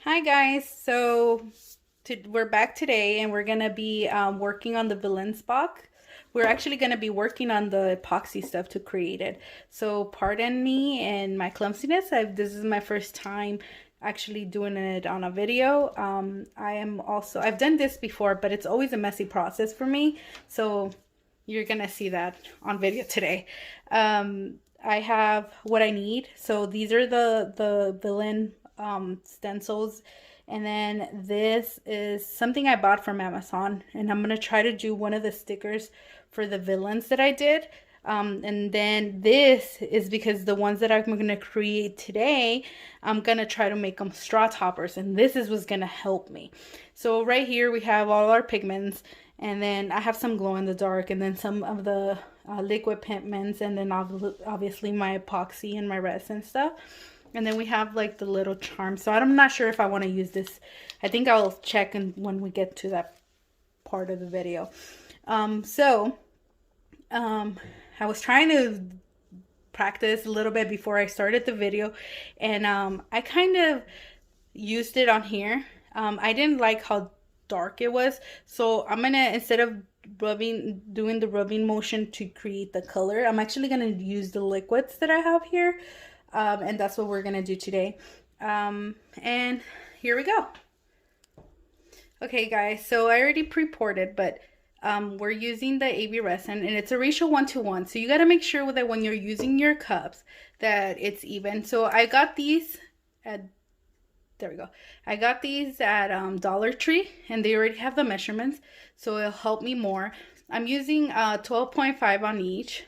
Hi guys, we're back today and we're gonna be working on the villain box. We're actually gonna be working on the epoxy stuff to create it. So pardon me and my clumsiness. This is my first time actually doing it on a video. I've done this before, but it's always a messy process for me. So you're gonna see that on video today. I have what I need. So these are the villain stencils, and then this is something I bought from Amazon, and I'm gonna try to do one of the stickers for the villains that I did. And then this is because the ones that I'm gonna create today, I'm gonna try to make them straw toppers, and this is what's gonna help me. So right here we have all our pigments, and then I have some glow in the dark, and then some of the liquid pigments, and then obviously my epoxy and my resin stuff. And then we have like the little charm. So I'm not sure if I want to use this. I think I'll check when we get to that part of the video. I was trying to practice a little bit before I started the video, and I kind of used it on here. I didn't like how dark it was, so I'm gonna, instead of doing the rubbing motion to create the color, I'm actually gonna use the liquids that I have here. And that's what we're gonna do today. And here we go. Okay guys, so I already pre-poured it, but we're using the AB resin, and it's a ratio 1:1. So you gotta make sure that when you're using your cups that it's even. So I got these at, there we go. I got these at Dollar Tree, and they already have the measurements, so it'll help me more. I'm using 12.5 on each.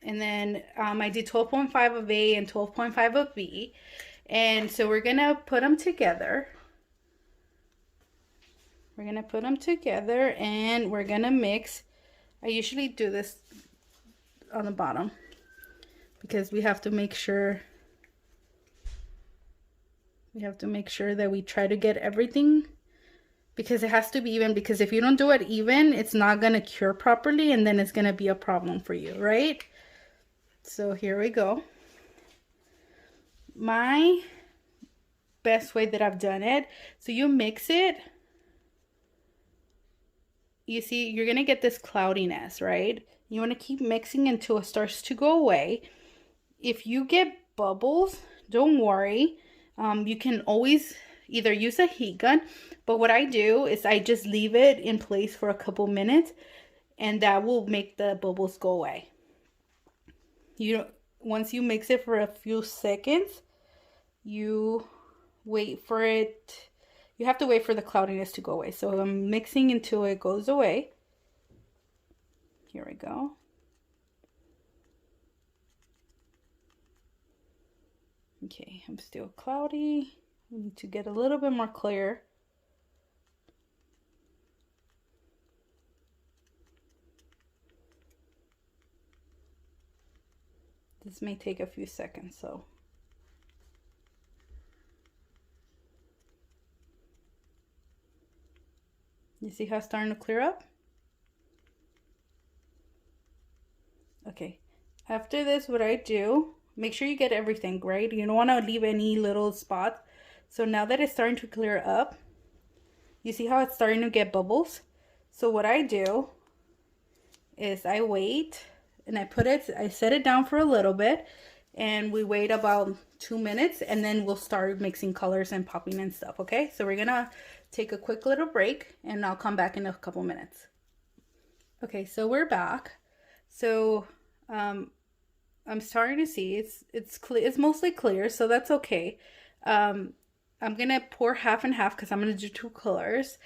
And then I did 12.5 of A and 12.5 of B. And so we're going to put them together. We're going to put them together and we're going to mix. I usually do this on the bottom because we have to make sure that we try to get everything, because it has to be even, because if you don't do it even, it's not going to cure properly, and then it's going to be a problem for you, right? So here we go. My best way that I've done it, so you mix it. You see, you're going to get this cloudiness, right? You want to keep mixing until it starts to go away. If you get bubbles, don't worry. You can always either use a heat gun, but what I do is I just leave it in place for a couple minutes, and that will make the bubbles go away. Once you mix it for a few seconds, you wait for it. You have to wait for the cloudiness to go away. So I'm mixing until it goes away. Here we go. Okay, I'm still cloudy. We need to get a little bit more clear. This may take a few seconds, so. You see how it's starting to clear up? Okay, after this, what I do, make sure you get everything, right? You don't want to leave any little spots. So now that it's starting to clear up, you see how it's starting to get bubbles? So what I do is I wait, and I set it down for a little bit, and we wait about 2 minutes, and then we'll start mixing colors and popping and stuff, okay? So we're gonna take a quick little break, and I'll come back in a couple minutes. Okay, so we're back. So I'm starting to see it's clear. It's mostly clear, so that's okay. I'm gonna pour half and half because I'm gonna do 2 colors.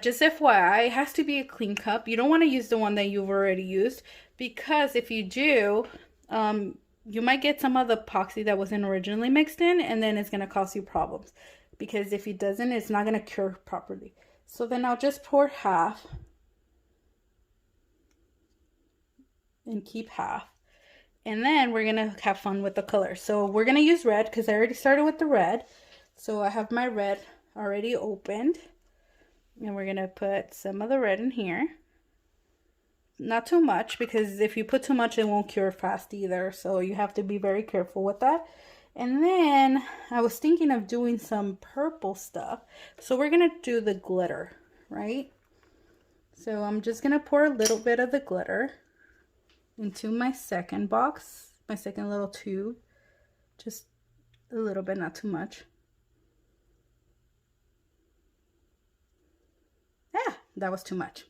Just FYI, it has to be a clean cup. You don't want to use the one that you've already used, because if you do, you might get some of the epoxy that wasn't originally mixed in, and then it's going to cause you problems, because if it doesn't, it's not going to cure properly. So then I'll just pour half and keep half. And then we're going to have fun with the color. So we're going to use red because I already started with the red. So I have my red already opened. And we're going to put some of the red in here. Not too much, because if you put too much, it won't cure fast either. So you have to be very careful with that. And then I was thinking of doing some purple stuff. So we're going to do the glitter, right? So I'm just going to pour a little bit of the glitter into my second box, my second little tube. Just a little bit, not too much. Ah, that was too much.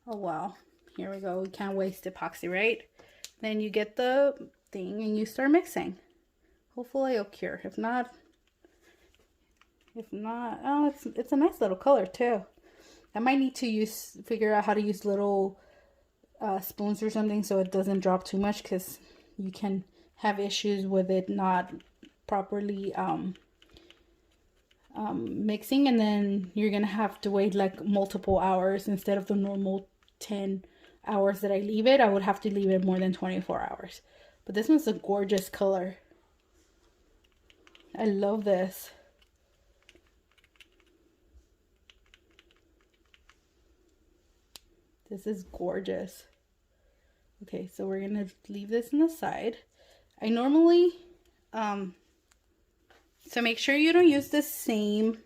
Oh, wow. Here we go. We can't waste epoxy, right? Then you get the thing and you start mixing. Hopefully it'll cure. If not, oh, it's a nice little color too. I might need to figure out how to use little spoons or something so it doesn't drop too much, because you can have issues with it not properly mixing, and then you're gonna have to wait like multiple hours instead of the normal 10 hours that I leave it. I would have to leave it more than 24 hours. But this one's a gorgeous color. I love this. This is gorgeous. Okay, so we're gonna leave this on the side. I normally, so make sure you don't use the same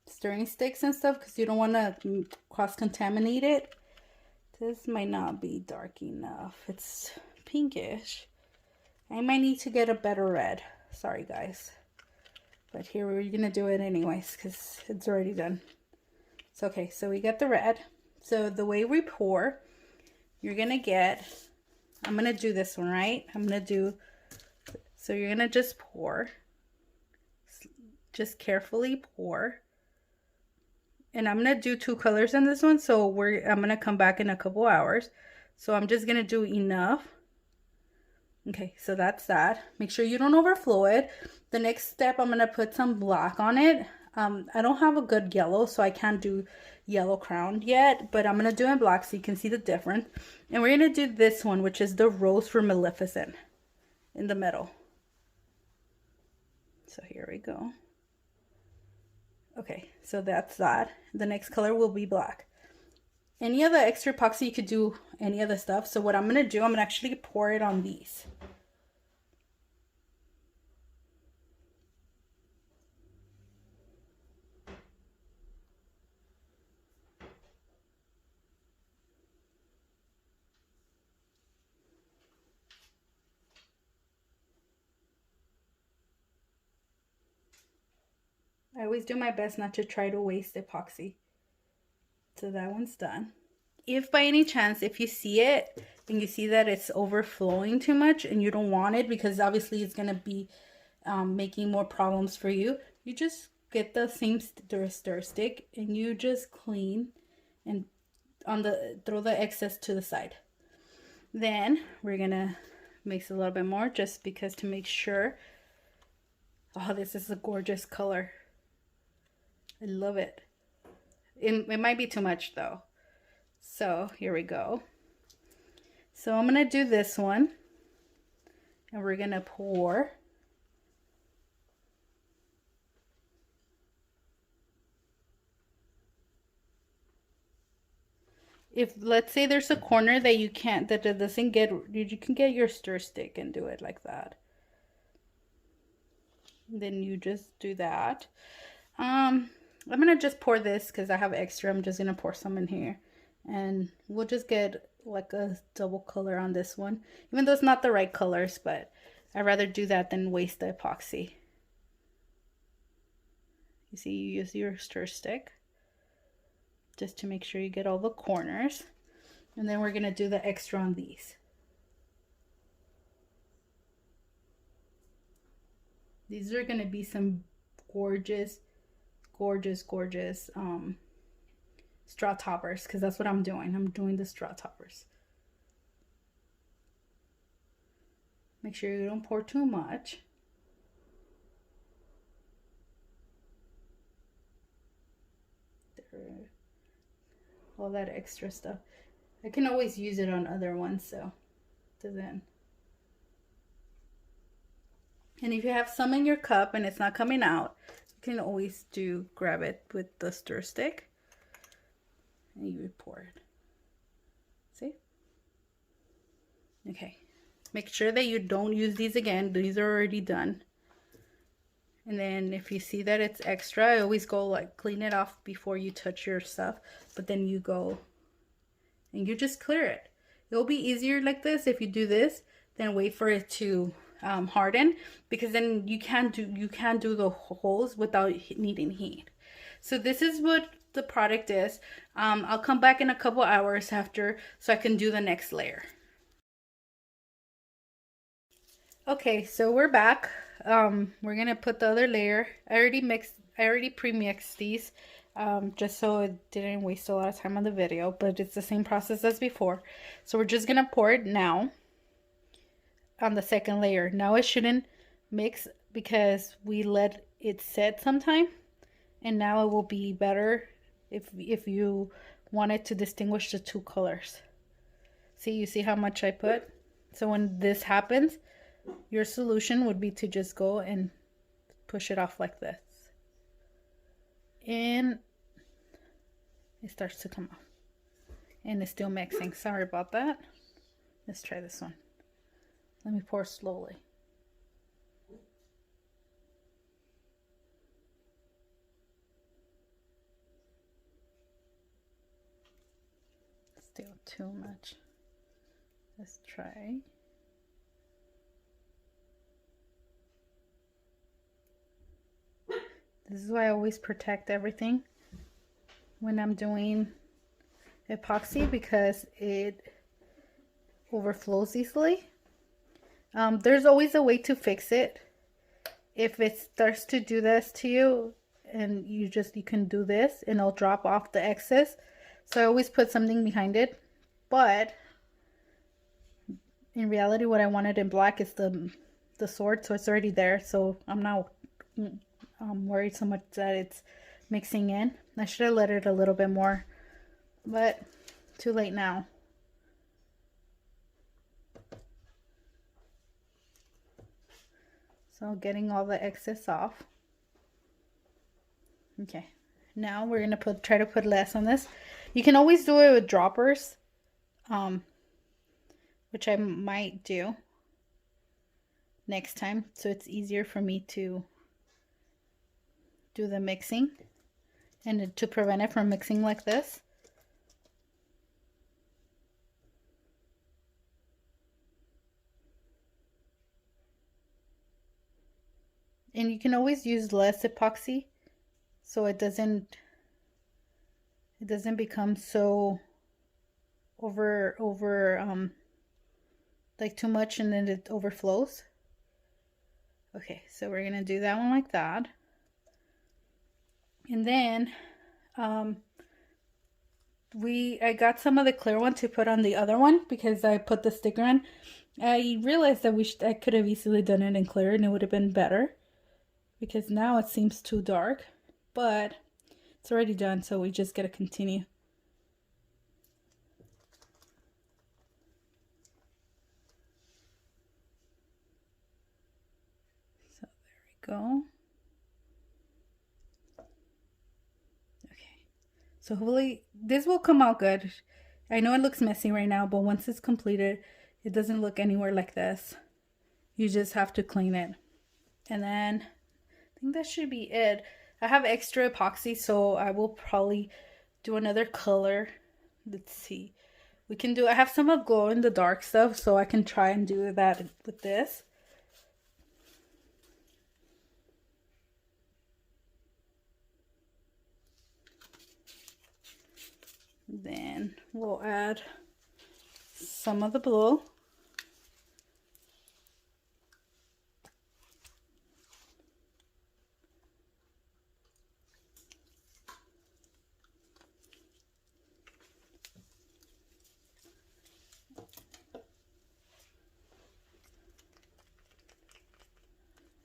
stirring sticks and stuff, because you don't want to cross-contaminate it. This might not be dark enough. It's pinkish. I might need to get a better red. Sorry, guys. But here we're going to do it anyways, because it's already done. It's okay. So we got the red. So the way we pour, you're going to get, I'm going to do this one, right? So you're going to just pour. Just carefully pour. And I'm going to do 2 colors in this one. So I'm going to come back in a couple hours. So I'm just going to do enough. Okay, so that's that. Make sure you don't overflow it. The next step, I'm going to put some black on it. I don't have a good yellow, so I can't do yellow crown yet, but I'm going to do it black so you can see the difference. And we're going to do this one, which is the Rose for Maleficent in the middle. So here we go. Okay, so that's that. The next color will be black. Any other extra epoxy, you could do any other stuff. So what I'm going to do, I'm going to actually pour it on these. I always do my best not to try to waste epoxy. So that one's done. If by any chance, if you see it and you see that it's overflowing too much and you don't want it, because obviously it's going to be making more problems for you, you just get the same stir stick and you just clean and throw the excess to the side. Then we're going to mix a little bit more just because to make sure. Oh, this is a gorgeous color. I love it. It might be too much though. So here we go. So I'm going to do this one. And we're going to pour. If let's say there's a corner that you can't, that it doesn't get, you can get your stir stick and do it like that. Then you just do that. I'm going to just pour this because I have extra. I'm just going to pour some in here. And we'll just get like a double color on this one. Even though it's not the right colors, but I'd rather do that than waste the epoxy. You see, you use your stir stick just to make sure you get all the corners. And then we're going to do the extra on these. These are going to be some gorgeous straw toppers, because that's what I'm doing. I'm doing the straw toppers. Make sure you don't pour too much. There. All that extra stuff. I can always use it on other ones, so it doesn't. And if you have some in your cup and it's not coming out, you can always grab it with the stir stick and you would pour it. See? Okay, make sure that you don't use these again. These are already done. And then if you see that it's extra, I always go like clean it off before you touch your stuff, but then you go and you just clear it. It'll be easier like this if you do this than wait for it to harden, because then you can't do the holes without needing heat. So this is what the product is. I'll come back in a couple hours after so I can do the next layer. Okay, so we're back. We're gonna put the other layer. I already pre-mixed these, just so it didn't waste a lot of time on the video, but it's the same process as before. So we're just gonna pour it now on the second layer. Now it shouldn't mix because we let it set sometime, and now it will be better if you wanted to distinguish the two colors. See, you see how much I put? So when this happens, your solution would be to just go and push it off like this. And it starts to come off. And it's still mixing. Sorry about that. Let's try this one. Let me pour slowly. Still too much. Let's try. This is why I always protect everything when I'm doing epoxy, because it overflows easily. There's always a way to fix it. If it starts to do this to you, and you can do this and it'll drop off the excess. So I always put something behind it, but in reality what I wanted in black is the sword, so it's already there, so I'm not worried so much that it's mixing in. I should have let it a little bit more, but too late now. So getting all the excess off. Okay, now we're gonna try to put less on this. You can always do it with droppers, which I might do next time, so it's easier for me to do the mixing and to prevent it from mixing like this. And you can always use less epoxy so it doesn't become so like too much and then it overflows. Okay, so we're gonna do that one like that. And then I got some of the clear one to put on the other one because I put the sticker on. I realized that I could have easily done it in clear and it would have been better, because now it seems too dark, but it's already done, so we just gotta continue. So there we go. Okay, so hopefully this will come out good. I know it looks messy right now, but once it's completed, it doesn't look anywhere like this. You just have to clean it. And then I think that should be it. I have extra epoxy, so I will probably do another color. Let's see. I have some of glow in the dark stuff, so I can try and do that with this. Then we'll add some of the blue.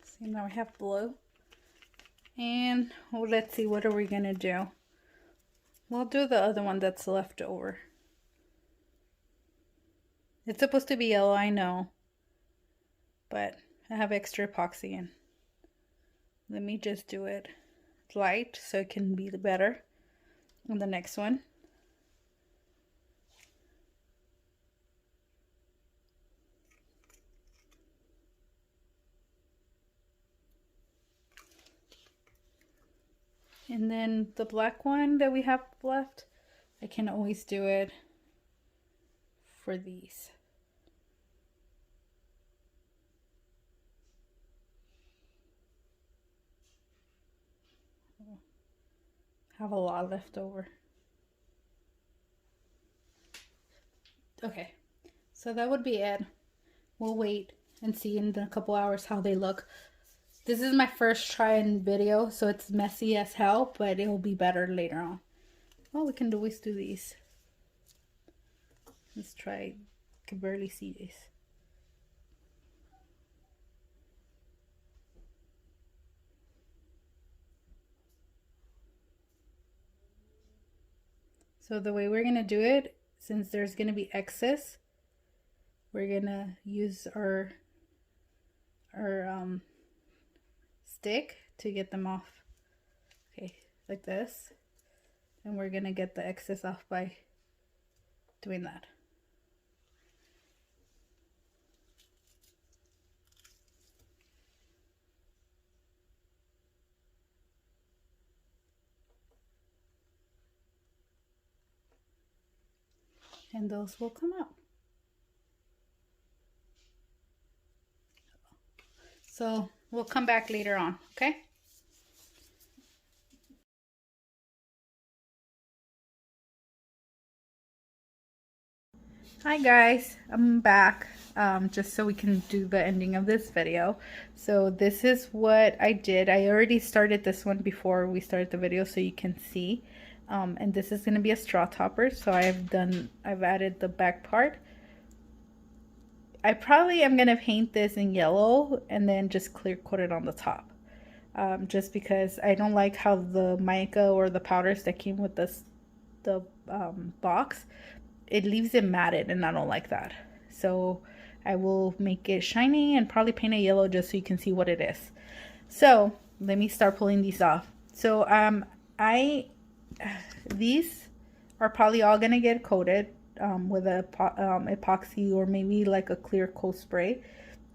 See, now we have blue. And well, let's see, what are we gonna do? We'll do the other one that's left over. It's supposed to be yellow, I know, but I have extra epoxy in. Let me just do it light so it can be better on the next one. And then the black one that we have left, I can always do it for these. Have a lot left over. Okay, so that would be it. We'll wait and see in a couple hours how they look. This is my first try in video, so it's messy as hell, but it will be better later on. Oh, we can always do these. Let's try. I can barely see these. So the way we're gonna do it, since there's gonna be excess, we're gonna use our stick to get them off. Okay, like this. And we're gonna get the excess off by doing that. And those will come out. So we'll come back later on, okay? Hi guys, I'm back just so we can do the ending of this video. So this is what I did. I already started this one before we started the video so you can see. And this is going to be a straw topper. So I've added the back part. I probably am going to paint this in yellow and then just clear coat it on the top. Just because I don't like how the mica or the powders that came with the box, it leaves it matted and I don't like that. So I will make it shiny and probably paint it yellow just so you can see what it is. So let me start pulling these off. So these are probably all gonna get coated with a epoxy or maybe like a clear coat spray,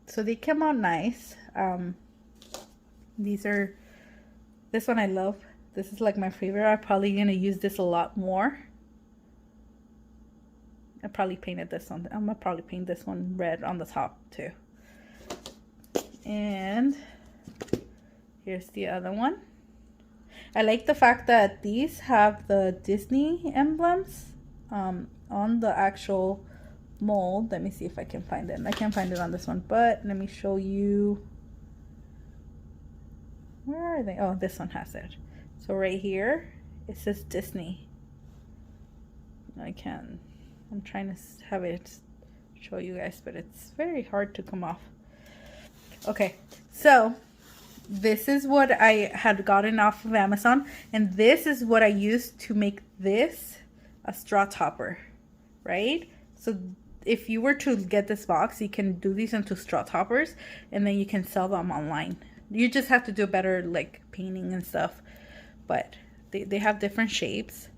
so they come out nice. This one I love. This is like my favorite. I'm probably gonna use this a lot more. I probably painted this one. I'm gonna probably paint this one red on the top too. And here's the other one. I like the fact that these have the Disney emblems on the actual mold. Let me see if I can find it. I can't find it on this one, but let me show you. Where are they? Oh, this one has it. So right here, it says Disney. I'm trying to have it show you guys, but it's very hard to come off. Okay, so this is what I had gotten off of Amazon, and this is what I used to make this a straw topper, right? So if you were to get this box, you can do these into straw toppers and then you can sell them online. You just have to do better like painting and stuff, but they have different shapes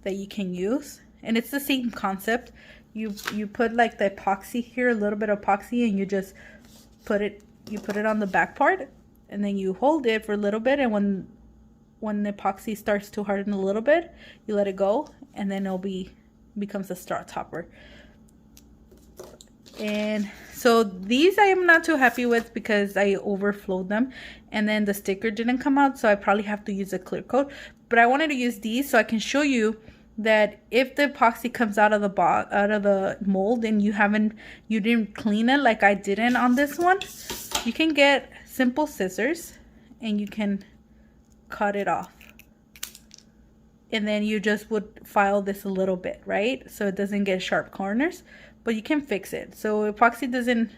that you can use, and it's the same concept. You put like the epoxy here, a little bit of epoxy, and you just put it on the back part, and then you hold it for a little bit, and when the epoxy starts to harden a little bit, you let it go, and then becomes a straw topper. And so these I am not too happy with because I overflowed them, and then the sticker didn't come out, so I probably have to use a clear coat. But I wanted to use these so I can show you that if the epoxy comes out of the mold and you didn't clean it like I didn't on this one, you can get simple scissors and you can cut it off, and then you just would file this a little bit, right, so it doesn't get sharp corners, but you can fix it. So epoxy doesn't,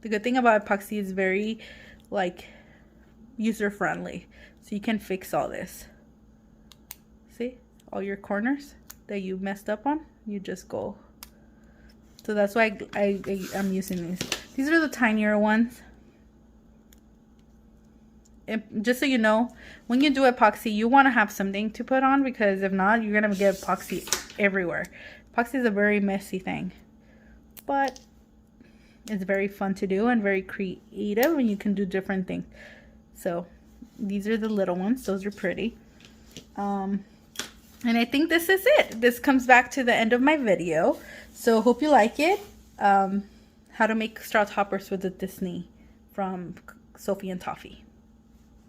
the good thing about epoxy is very like user friendly, so you can fix all this. See all your corners that you messed up on, you just go. So that's why I'm using these. These are the tinier ones. Just so you know, when you do epoxy, you want to have something to put on, because if not, you're gonna get epoxy everywhere. Epoxy is a very messy thing, but it's very fun to do and very creative, and you can do different things. So These are the little ones. Those are pretty. And I think this is it. This comes back to the end of my video. So hope you like it. How to make straw toppers with the Disney from Sophie and Toffee.